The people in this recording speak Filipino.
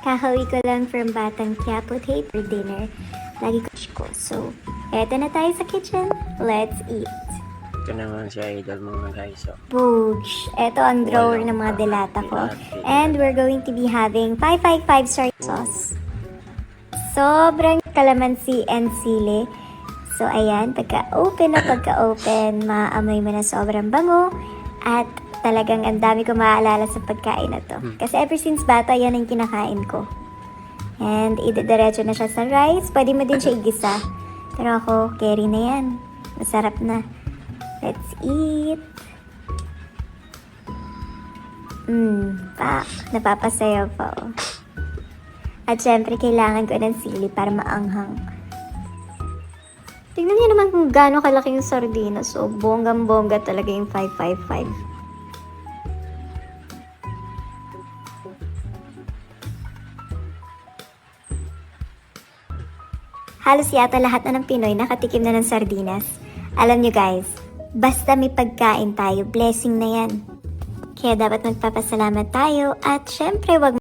Kahawi ko lang from Batang Quiapo for dinner. Lagi ko. So, eto na tayo sa kitchen. Let's eat. Ito naman si Idol mga guys. So, Boosh! Eto ang drawer ng mga delata ko. And we're going to be having 555 soy sauce. Sobrang kalamansi and sili. So, ayan, pagka-open, maamoy mo na sobrang bango. At talagang ang dami ko maaalala sa pagkain na to. Kasi ever since bata, yan ang kinakain ko. And idediretso na siya sa rice. Pwede mo din siya igisa. Pero ako, carry na yan. Masarap na. Let's eat. Napapasayaw pa oh. At syempre, kailangan ko ng sili para maanghang. Tingnan niyo naman kung gaano kalaki yung sardinas. So, bonggang-bongga talaga yung 555. Halos yata lahat na ng Pinoy nakatikim na ng sardinas. Alam nyo guys, basta may pagkain tayo, blessing na yan. Kaya dapat magpapasalamat tayo at syempre wag